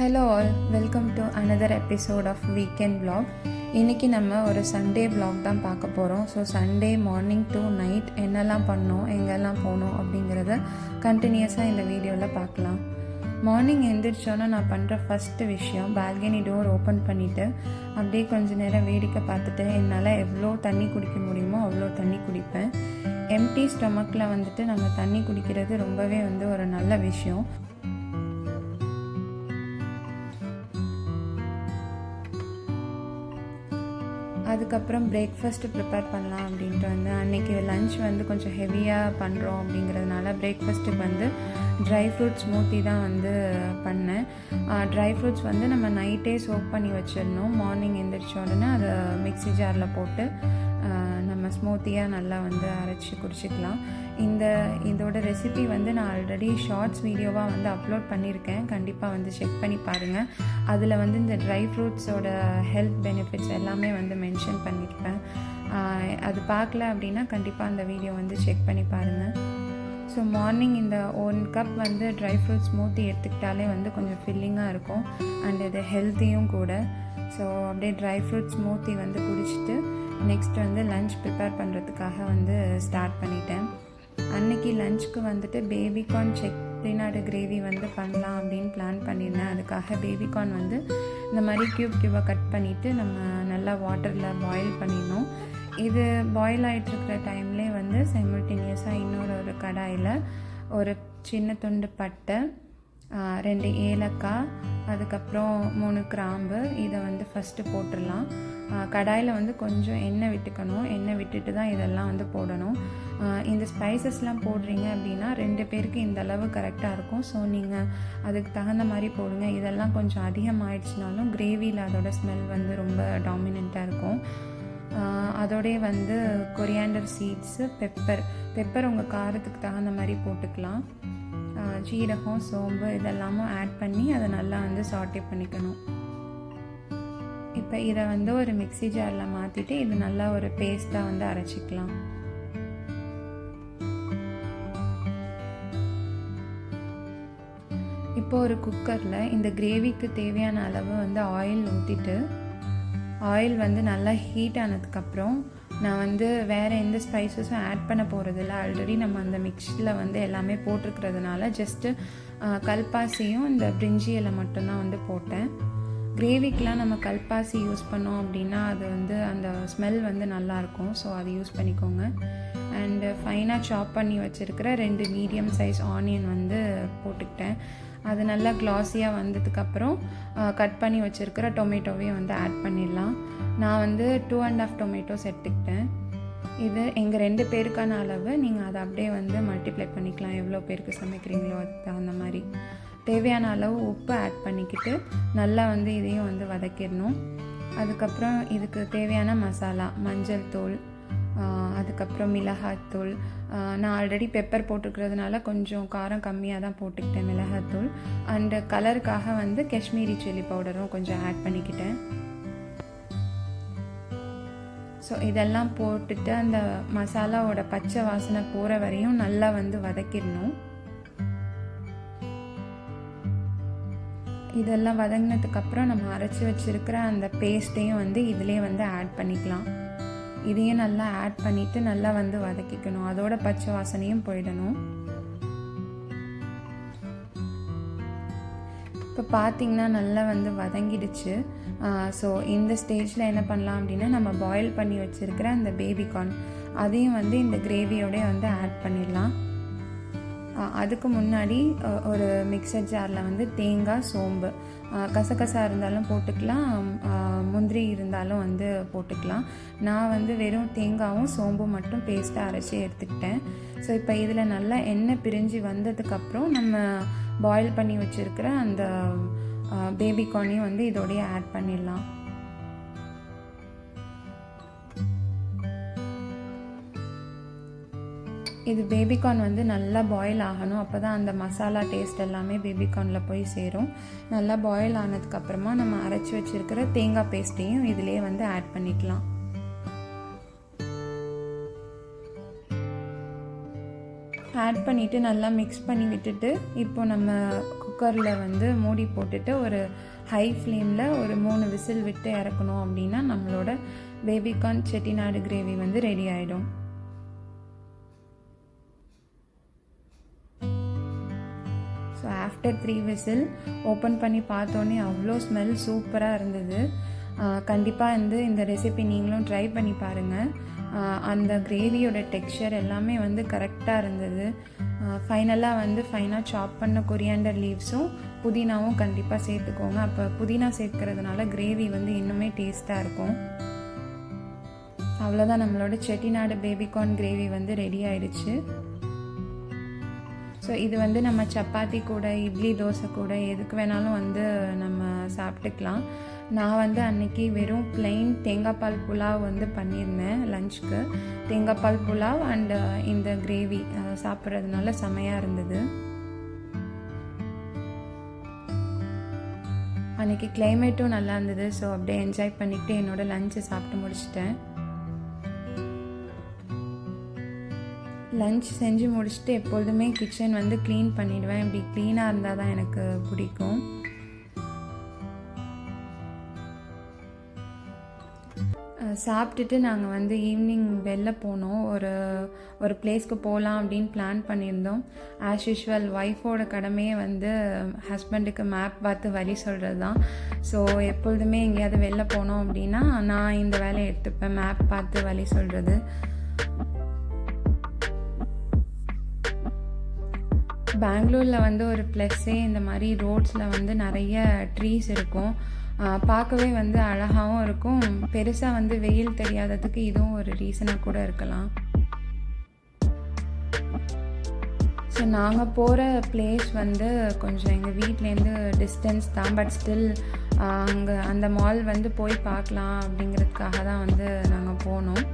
Hello all, welcome to another episode of weekend vlog. இன்றைக்கி நம்ம ஒரு சண்டே vlog தான் பார்க்க போகிறோம். So Sunday morning to night என்னெல்லாம் பண்ணோம், எங்கெல்லாம் போனோம் அப்படிங்கிறத கண்டினியூஸாக இந்த வீடியோவில் பார்க்கலாம். மார்னிங் எழுந்திரிச்சோன்னா நான் பண்ணுற ஃபஸ்ட்டு விஷயம் பால்கனி டோர் ஓப்பன் பண்ணிவிட்டு அப்படியே கொஞ்சம் நேரம் வேடிக்கை பார்த்துட்டு என்னால் எவ்வளோ தண்ணி குடிக்க முடியுமோ அவ்வளோ தண்ணி குடிப்பேன். எம்டி ஸ்டொமக்கில் நம்ம தண்ணி குடிக்கிறது ரொம்பவே ஒரு நல்ல விஷயம். அதுக்கப்புறம் பிரேக்ஃபாஸ்ட்டு ப்ரிப்பேர் பண்ணலாம் அப்படின்ட்டு அன்றைக்கி லன்ச் கொஞ்சம் ஹெவியாக பண்ணுறோம் அப்படிங்கிறதுனால பிரேக்ஃபாஸ்ட்டுக்கு ட்ரை ஃப்ரூட்ஸ் ஸ்மூத்தி தான் பண்ணேன். ட்ரை ஃப்ரூட்ஸ் நம்ம நைட்டே சோக் பண்ணி வச்சிடணும். மார்னிங் எழுந்திரிச்ச உடனே அதை மிக்ஸி ஜாரில் போட்டு நம்ம ஸ்மூத்தியாக நல்லா அரைச்சி குடிச்சிக்கலாம். இதோட ரெசிபி நான் ஆல்ரெடி ஷார்ட்ஸ் வீடியோவாக அப்லோட் பண்ணியிருக்கேன். கண்டிப்பாக செக் பண்ணி பாருங்கள். அதில் இந்த ட்ரை ஃப்ரூட்ஸோட ஹெல்த் பெனிஃபிட்ஸ் எல்லாமே மென்ஷன் பண்ணியிருப்பேன். அது பார்க்கல அப்படின்னா கண்டிப்பாக அந்த வீடியோ செக் பண்ணி பாருங்கள். ஸோ மார்னிங் இந்த 1 கப் ட்ரை ஃப்ரூட் ஸ்மூத்தி எடுத்துக்கிட்டாலே கொஞ்சம் ஃபில்லிங்காக இருக்கும் அண்ட் இது ஹெல்த்தியும் கூட. ஸோ அப்படியே ட்ரை ஃப்ரூட் ஸ்மூத்தி குடிச்சிட்டு நெக்ஸ்ட் லன்ச் ப்ரிப்பேர் பண்ணுறதுக்காக ஸ்டார்ட் பண்ணிட்டேன். அன்றைக்கி லன்ச்சுக்கு பேபிகார்ன் செட்டிநாடு கிரேவி பண்ணலாம் அப்படின்னு பிளான் பண்ணியிருந்தேன். அதுக்காக பேபிகார்ன் இந்த மாதிரி க்யூபாக கட் பண்ணிவிட்டு நம்ம நல்லா வாட்டரில் பாயில் பண்ணிடணும். இது பாயில் ஆகிட்டுருக்கிற டைம்லேயே சைமல்டேனியஸாக இன்னொரு கடாயில் ஒரு சின்ன துண்டு பட்டை, 2 ஏலக்காய், அதுக்கப்புறம் 3 கிராம்பு இதை ஃபஸ்ட்டு போட்டுடலாம். கடாயில் கொஞ்சம் எண்ணெய் விட்டுக்கணும். எண்ணெய் விட்டுட்டு தான் இதெல்லாம் போடணும். இந்த ஸ்பைசஸ்லாம் போடுறீங்க அப்படின்னா 2 பேருக்கு இந்த அளவு கரெக்டாக இருக்கும். ஸோ நீங்கள் அதுக்கு தகுந்த மாதிரி போடுங்க. இதெல்லாம் கொஞ்சம் அதிகமாகிடுச்சினாலும் கிரேவியில் அதோட ஸ்மெல் ரொம்ப டாமினண்ட்டாக இருக்கும். அதோடய கொரியாண்டர் சீட்ஸு, பெப்பர் உங்கள் காரத்துக்கு தகுந்த மாதிரி போட்டுக்கலாம். ஜீரகம், சோம்பு இதெல்லாமும் ஆட் பண்ணி அதை நல்லா சாட்டே பண்ணிக்கணும். இப்போ இதை ஒரு மிக்ஸி ஜாரில் மாற்றிட்டு இது நல்லா ஒரு பேஸ்ட்டாக அரைச்சிக்கலாம். இப்போ ஒரு குக்கரில் இந்த கிரேவிக்கு தேவையான அளவு ஆயில் ஊற்றிட்டு ஆயில் நல்லா ஹீட் ஆனதுக்கப்புறம் நான் வேறு எந்த ஸ்பைசஸும் ஆட் பண்ண போகிறதில்ல. ஆல்ரெடி நம்ம அந்த மிக்ஸில் எல்லாமே போட்டிருக்கிறதுனால ஜஸ்ட்டு கல்பாசியும் இந்த பிரிஞ்சி இலை மட்டும்தான் போட்டேன். கிரேவிக்கெலாம் நம்ம கல்பாசி யூஸ் பண்ணோம் அப்படின்னா அது அந்த ஸ்மெல் நல்லாயிருக்கும். ஸோ அது யூஸ் பண்ணிக்கோங்க. அண்டு ஃபைனாக சாப் பண்ணி வச்சுருக்கிற 2 மீடியம் சைஸ் ஆனியன் போட்டுக்கிட்டேன். அது நல்லா க்ளாஸியாக வந்ததுக்கப்புறம் கட் பண்ணி வச்சுருக்கிற டொமேட்டோவையும் ஆட் பண்ணிடலாம். நான் 2.5 டொமேட்டோஸ் எடுத்துக்கிட்டேன். இது எங்கள் 2 பேருக்கான அளவு. நீங்கள் அதை அப்படியே மல்டிப்ளை பண்ணிக்கலாம். எவ்வளோ பேருக்கு சமைக்கிறீங்களோ அதுக்கு தகுந்த மாதிரி. தேவையான அளவு உப்பு ஆட் பண்ணிக்கிட்டு நல்லா இதையும் வதக்கிடணும். அதுக்கப்புறம் இதுக்கு தேவையான மசாலா, மஞ்சள் தூள், அதுக்கப்புறம் மிளகாத்தூள். நான் ஆல்ரெடி பெப்பர் போட்டுக்கிறதுனால கொஞ்சம் காரம் கம்மியாக தான் போட்டுக்கிட்டேன் மிளகாத்தூள். அண்டு கலருக்காக காஷ்மீரி சில்லி பவுடரும் கொஞ்சம் ஆட் பண்ணிக்கிட்டேன். ஸோ இதெல்லாம் போட்டுட்டு அந்த மசாலாவோட பச்சை வாசனை போகிற வரையும் நல்லா வதக்கிடணும். இதெல்லாம் வதங்கினதுக்கப்புறம் நம்ம அரைச்சி வச்சுருக்கிற அந்த பேஸ்ட்டையும் இதிலே ஆட் பண்ணிக்கலாம். இதையும் நல்லா ஆட் பண்ணிவிட்டு நல்லா வதக்கிக்கணும். அதோட பச்சை வாசனையும் போயிடணும். இப்போ பார்த்திங்கன்னா நல்லா வதங்கிடுச்சு. ஸோ இந்த ஸ்டேஜில் என்ன பண்ணலாம் அப்படின்னா நம்ம பாயில் பண்ணி வச்சுருக்கிற அந்த பேபிகார்ன் அதையும் இந்த கிரேவியோடய ஆட் பண்ணிடலாம். அதுக்கு முன்னாடி ஒரு மிக்சர் ஜாரில் தேங்காய், சோம்பு, கசகசா இருந்தாலும் போட்டுக்கலாம், முந்திரி இருந்தாலும் போட்டுக்கலாம். நான் வெறும் தேங்காயும் சோம்பும் மட்டும் பேஸ்ட்டாக அரைச்சி எடுத்துக்கிட்டேன். ஸோ இப்போ இதில் நல்லா எண்ணெய் பிரிஞ்சு வந்ததுக்கப்புறம் நம்ம பாயில் பண்ணி வச்சுருக்கிற அந்த பேபிகார்னையும் இதோடய ஆட் பண்ணிடலாம். இது பேபிகார்ன் நல்லா பாயில் ஆகணும். அப்போ தான் அந்த மசாலா டேஸ்ட் எல்லாமே பேபிகார்னில் போய் சேரும். நல்லா பாயில் ஆனதுக்கப்புறமா நம்ம அரைச்சி வச்சுருக்கிற தேங்காய் பேஸ்ட்டையும் இதிலே ஆட் பண்ணிக்கலாம். ஆட் பண்ணிவிட்டு நல்லா மிக்ஸ் பண்ணி விட்டுட்டு இப்போ நம்ம குக்கரில் வந்து மூடி போட்டுட்டு ஒரு ஹை ஃப்ளேமில் ஒரு 3 விசில் விட்டு இறக்கணும் அப்படின்னா நம்மளோட பேபிகார்ன் செட்டிநாடு கிரேவி வந்து ரெடி ஆகிடும். ஸோ ஆஃப்டர் 3 விசில் ஓப்பன் பண்ணி பார்த்தோன்னே அவ்வளோ ஸ்மெல் சூப்பராக இருந்தது. கண்டிப்பாக வந்து இந்த ரெசிபி நீங்களும் ட்ரை பண்ணி பாருங்கள். அந்த கிரேவியோட டெக்ஸ்சர் எல்லாமே வந்து கரெக்டாக இருந்தது. ஃபைனலாக வந்து ஃபைனாக சாப் பண்ண கொரியாண்டர் லீவ்ஸும் புதினாவும் கண்டிப்பாக சேர்த்துக்கோங்க. அப்போ புதினா சேர்க்கறதுனால கிரேவி வந்து இன்னுமே டேஸ்ட்டாக இருக்கும். அவ்வளோதான், நம்மளோட செட்டிநாடு பேபிகார்ன் கிரேவி வந்து ரெடி ஆயிடுச்சு. ஸோ இது வந்து நம்ம சப்பாத்தி கூட இட்லி தோசை கூட எதுக்கு வேணாலும் வந்து நம்ம சாப்பிட்டுக்கலாம். நான் வந்து அன்றைக்கி வெறும் பிளெயின் தேங்காய் பால் புலாவ் வந்து பண்ணியிருந்தேன் லஞ்சுக்கு. தேங்காய் பால் புலாவ் அண்ட் இந்த கிரேவி சாப்பிட்றதுனால செமையாக இருந்தது. அன்றைக்கி கிளைமேட்டும் நல்லா இருந்தது. ஸோ அப்படியே என்ஜாய் பண்ணிவிட்டு என்னோடய லஞ்சை சாப்பிட்டு முடிச்சிட்டேன். லஞ்ச் செஞ்சு முடிச்சுட்டு எப்பொழுதுமே கிச்சன் வந்து க்ளீன் பண்ணிவிடுவேன். இப்படி க்ளீனாக இருந்தால் தான் எனக்கு பிடிக்கும். சாப்பிட்டுட்டு நாங்கள் வந்து ஈவினிங் வெளில போனோம். ஒரு பிளேஸ்க்கு போகலாம் அப்படின்னு பிளான் பண்ணியிருந்தோம். ஆஸ் யூஷுவல் ஒய்ஃபோட கடமையே வந்து ஹஸ்பண்டுக்கு மேப் பார்த்து வழி சொல்கிறது தான். ஸோ எப்பொழுதுமே எங்கேயாவது வெளில போனோம் அப்படின்னா நான் இந்த வேலையை எடுத்துப்பேன், மேப் பார்த்து வழி சொல்கிறது. பெங்களூரில் வந்து ஒரு ப்ளஸ்ஸே இந்த மாதிரி ரோட்ஸில் வந்து நிறைய ட்ரீஸ் இருக்கும். பார்க்கவே வந்து அழகாகவும் இருக்கும். பெருசாக வந்து வெயில் தெரியாததுக்கு இதுவும் ஒரு ரீசனாக கூட இருக்கலாம். ஸோ நாங்கள் போகிற பிளேஸ் வந்து கொஞ்சம் எங்கள் வீட்டிலேருந்து டிஸ்டன்ஸ் தான். பட் ஸ்டில் அங்கே அந்த மால் வந்து போய் பார்க்கலாம் அப்படிங்கிறதுக்காக தான் வந்து நாங்கள் போனோம்.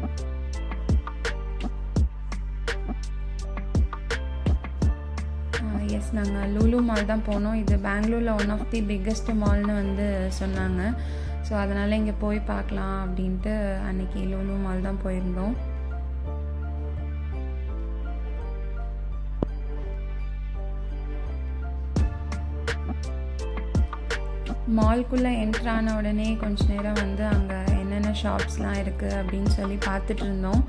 எஸ், நாங்கள் லூலு மால் தான் போனோம். இது பெங்களூரில் ஒன் ஆஃப் தி பிக்கெஸ்ட் மால்னு வந்து சொன்னாங்க. ஸோ அதனால் இங்கே போய் பார்க்கலாம் அப்படின்ட்டு அன்றைக்கி லூலு மால் தான் போயிருந்தோம். மால்குள்ளே என்ட்ரு ஆன உடனே கொஞ்ச நேரம் வந்து அங்கே என்னென்ன ஷாப்ஸ்லாம் இருக்குது அப்படின்னு சொல்லி பார்த்துட்டு இருந்தோம்.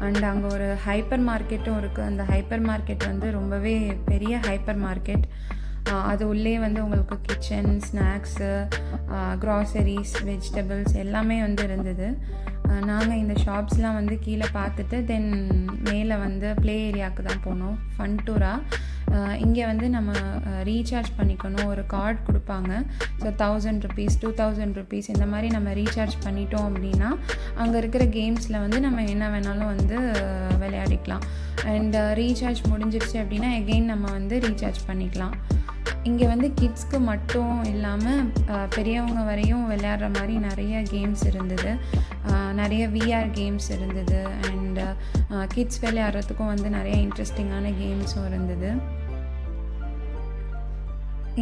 அண்ட் அங்கே ஒரு ஹைப்பர் மார்க்கெட்டும் இருக்குது. அந்த ஹைப்பர் மார்க்கெட் வந்து ரொம்பவே பெரிய ஹைப்பர் மார்க்கெட். அது உள்ளே வந்து உங்களுக்கு கிச்சன், ஸ்நாக்ஸு, க்ராசரிஸ், வெஜிடபிள்ஸ் எல்லாமே வந்து இருந்தது. நாங்கள் இந்த ஷாப்ஸ்லாம் வந்து கீழே பார்த்துட்டு தென் மேலே வந்து ப்ளே ஏரியாவுக்கு தான் போனோம். ஃபன்டூரா. இங்கே வந்து நம்ம ரீசார்ஜ் பண்ணிக்கணும். ஒரு கார்டு கொடுப்பாங்க. ஸோ 1000 rupees 2000 rupees இந்த மாதிரி நம்ம ரீசார்ஜ் பண்ணிட்டோம் அப்படின்னா அங்கே இருக்கிற கேம்ஸில் வந்து நம்ம என்ன வேணாலும் வந்து விளையாடிக்கலாம். அண்ட் ரீசார்ஜ் முடிஞ்சிருச்சு அப்படின்னா எகெயின் நம்ம வந்து ரீசார்ஜ் பண்ணிக்கலாம். இங்கே வந்து கிட்ஸ்க்கு மட்டும் இல்லாமல் பெரியவங்க வரையும் விளையாடுற மாதிரி நிறைய கேம்ஸ் இருந்தது. நிறைய விஆர் கேம்ஸ் இருந்தது. அண்ட் கிட்ஸ் விளையாடுறதுக்கும் வந்து நிறைய இன்ட்ரெஸ்டிங்கான கேம்ஸும் இருந்தது.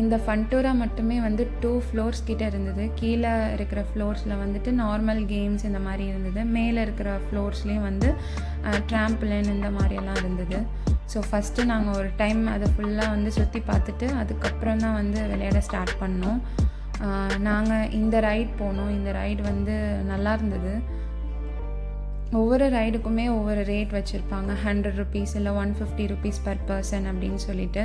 இந்த ஃபன்டூரா மட்டுமே வந்து 2 floors கிட்டே இருந்தது. கீழே இருக்கிற ஃப்ளோர்ஸில் வந்துட்டு நார்மல் கேம்ஸ் இந்த மாதிரி இருந்தது. மேலே இருக்கிற ஃப்ளோர்ஸ்லேயும் வந்து ட்ராம்பிளின் இந்த மாதிரியெல்லாம் இருந்தது. ஸோ ஃபஸ்ட்டு நாங்கள் ஒரு டைம் அதை ஃபுல்லாக வந்து சுற்றி பார்த்துட்டு அதுக்கப்புறம் தான் வந்து விளையாட ஸ்டார்ட் பண்ணோம். நாங்கள் இந்த ரைட் போனோம். இந்த ரைடு வந்து நல்லா இருந்தது. ஒவ்வொரு ரைடுக்குமே ஒவ்வொரு ரேட் வச்சுருப்பாங்க. 100 rupees இல்லை 150 rupees per person அப்படின்னு சொல்லிட்டு.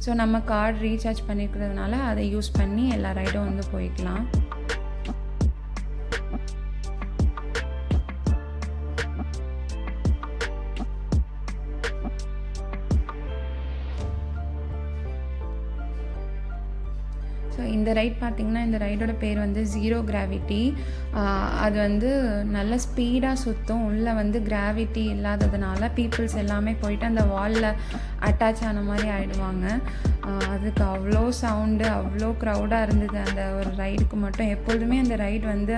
ஸோ நம்ம கார்டு ரீசார்ஜ் பண்ணியிருக்கிறதுனால அதை யூஸ் பண்ணி எல்லா ரைடும் வந்து போய்க்கலாம். ஸோ இந்த ரைட் பார்த்திங்கன்னா இந்த ரைடோட பேர் வந்து ஜீரோ கிராவிட்டி. அது வந்து நல்ல ஸ்பீடாக சுற்றும். உள்ளே வந்து கிராவிட்டி இல்லாததுனால பீப்புள்ஸ் எல்லாமே போயிட்டு அந்த வாலில் அட்டாச் ஆன மாதிரி ஆகிடுவாங்க. அதுக்கு அவ்வளோ சவுண்டு, அவ்வளோ க்ரௌடாக இருந்தது அந்த ஒரு ரைடுக்கு மட்டும். எப்பொழுதுமே அந்த ரைடு வந்து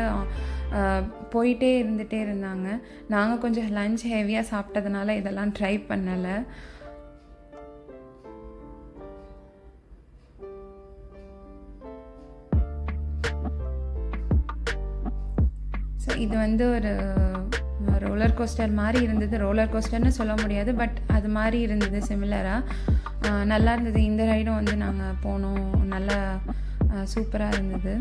போயிட்டே இருந்துகிட்டே இருந்தாங்க. நாங்கள் கொஞ்சம் லஞ்ச் ஹெவியாக சாப்பிட்டதுனால இதெல்லாம் ட்ரை பண்ணலை. ஸோ இது வந்து ஒரு ரோலர் கோஸ்டர் மாதிரி இருந்தது. ரோலர் கோஸ்டர்னு சொல்ல முடியாது, பட் அது மாதிரி இருந்தது சிமிலராக. நல்லா இருந்தது. இந்த ரைடும் வந்து நாங்கள் போனோம், நல்லா சூப்பராக இருந்தது.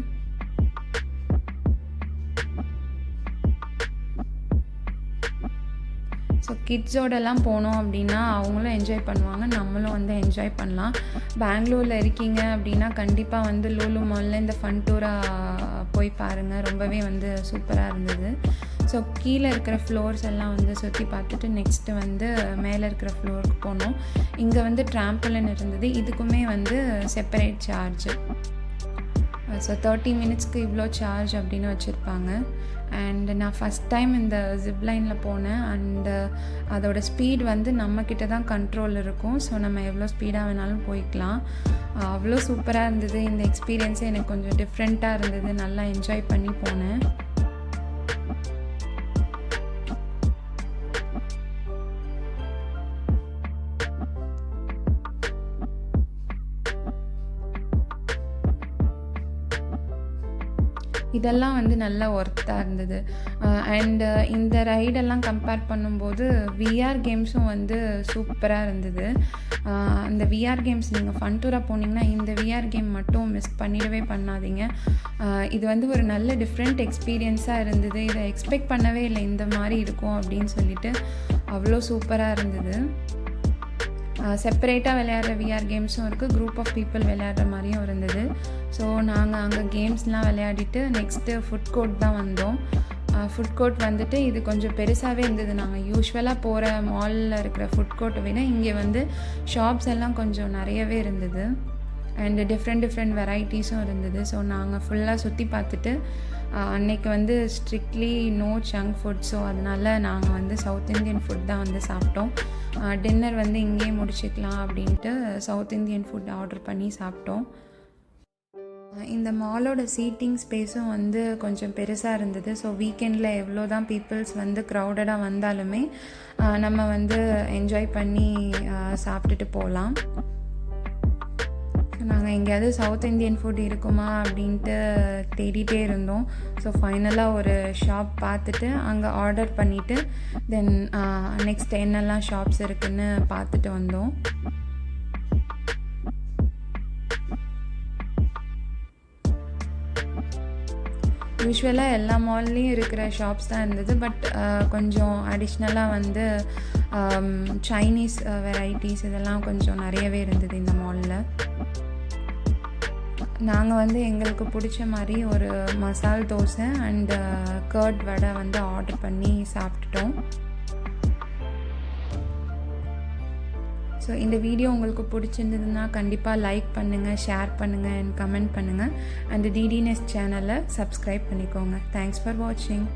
ஸோ கிட்ஸோடலாம் போனோம் அப்படின்னா அவங்களும் என்ஜாய் பண்ணுவாங்க, நம்மளும் வந்து என்ஜாய் பண்ணலாம். பெங்களூரில் இருக்கீங்க அப்படின்னா கண்டிப்பாக வந்து லூலு மாலில் இந்த ஃபன் டூராக போய் பாருங்கள், ரொம்பவே வந்து சூப்பராக இருந்தது. ஸோ கீழே இருக்கிற ஃப்ளோர்ஸ் எல்லாம் வந்து சுற்றி பார்த்துட்டு நெக்ஸ்ட்டு வந்து மேலே இருக்கிற ஃப்ளோருக்கு போனோம். இங்கே வந்து ட்ராம்பலின் இருந்தது, இதுக்குமே வந்து செப்பரேட் சார்ஜு. ஸோ 30 மினிட்ஸ்க்கு இவ்வளோ சார்ஜ் அப்படின்னு வச்சுருப்பாங்க. அண்ட் நான் ஃபஸ்ட் டைம் இந்த ஜிப்லைனில் போனேன். அண்டு அதோடய ஸ்பீட் வந்து நம்மக்கிட்ட தான் கண்ட்ரோல் இருக்கும். ஸோ நம்ம எவ்வளோ ஸ்பீடாக வேணாலும் போய்க்கலாம். அவ்வளோ சூப்பராக இருந்தது. இந்த எக்ஸ்பீரியன்ஸே எனக்கு கொஞ்சம் டிஃப்ரெண்ட்டாக இருந்தது, நல்லா என்ஜாய் பண்ணி போனேன். இதெல்லாம் வந்து நல்ல ஒர்த்தாக இருந்தது. அண்டு இந்த ரைடெல்லாம் கம்பேர் பண்ணும்போது விஆர் கேம்ஸும் வந்து சூப்பராக இருந்தது. அந்த விஆர் கேம்ஸ் நீங்கள் ஃபன் டூராக போனீங்கன்னா இந்த விஆர் கேம் மட்டும் மிஸ் பண்ணிடவே பண்ணாதீங்க. இது வந்து ஒரு நல்ல டிஃப்ரெண்ட் எக்ஸ்பீரியன்ஸாக இருந்தது. இதை எக்ஸ்பெக்ட் பண்ணவே இல்லை இந்த மாதிரி இருக்கும் அப்படின்னு சொல்லிட்டு. அவ்வளோ சூப்பராக இருந்தது. செப்பரேட்டாக விளையாடுற விஆர் கேம்ஸும் இருக்குது, குரூப் ஆஃப் பீப்புள் விளையாடுற மாதிரியும் இருந்தது. ஸோ நாங்கள் அங்கே கேம்ஸ்லாம் விளையாடிட்டு நெக்ஸ்ட்டு ஃபுட் கோர்ட் தான் வந்தோம். ஃபுட் கோர்ட் வந்துட்டு இது கொஞ்சம் பெருசாகவே இருந்தது. நாங்கள் யூஸ்வலாக போகிற மாலில் இருக்கிற ஃபுட் கோர்ட்டை விட இங்கே வந்து ஷாப்ஸ் எல்லாம் கொஞ்சம் நிறையவே இருந்தது. அண்டு டிஃப்ரெண்ட் வெரைட்டிஸும் இருந்தது. ஸோ நாங்கள் ஃபுல்லாக சுற்றி பார்த்துட்டு அன்னைக்கு வந்து strictly no junk food. So அதனால் நாங்கள் வந்து சவுத் இந்தியன் ஃபுட் தான் வந்து சாப்பிட்டோம். டின்னர் வந்து இங்கேயே முடிச்சுக்கலாம் அப்படின்ட்டு சவுத் இந்தியன் ஃபுட் ஆர்டர் பண்ணி சாப்பிட்டோம். இந்த மாலோட சீட்டிங் ஸ்பேஸும் வந்து கொஞ்சம் பெருசாக இருந்தது. ஸோ வீக்கெண்டில் எவ்வளோ தான் பீப்புள்ஸ் வந்து க்ரௌடடாக வந்தாலுமே நம்ம வந்து என்ஜாய் பண்ணி சாப்பிட்டுட்டு போகலாம். நாங்கள் எங்கேயாவது சவுத் இந்தியன் ஃபுட் இருக்குமா அப்படின்ட்டு தேடிகிட்டே இருந்தோம். ஸோ ஃபைனலாக ஒரு ஷாப் பார்த்துட்டு அங்கே ஆர்டர் பண்ணிவிட்டு தென் நெக்ஸ்ட் என்னெல்லாம் ஷாப்ஸ் இருக்குதுன்னு பார்த்துட்டு வந்தோம். யூஸ்வலாக எல்லா மால்லேயும் இருக்கிற ஷாப்ஸ் தான் இருந்தது. பட் கொஞ்சம் அடிஷ்னலாக வந்து சைனீஸ் வெரைட்டிஸ் இதெல்லாம் கொஞ்சம் நிறையவே இருந்தது இந்த மாலில். நாங்கள் வந்து எங்களுக்கு பிடிச்ச மாதிரி ஒரு மசால் தோசை அண்டு கர்ட் வடை வந்து ஆர்டர் பண்ணி சாப்பிட்டுட்டோம். ஸோ இந்த வீடியோ உங்களுக்கு பிடிச்சிருந்ததுன்னா கண்டிப்பாக லைக் பண்ணுங்கள், ஷேர் பண்ணுங்கள் அண்ட் கமெண்ட் பண்ணுங்கள். அந்த டிடினெஸ் சேனலை சப்ஸ்கிரைப் பண்ணிக்கோங்க. தேங்க்ஸ் ஃபார் வாட்சிங்.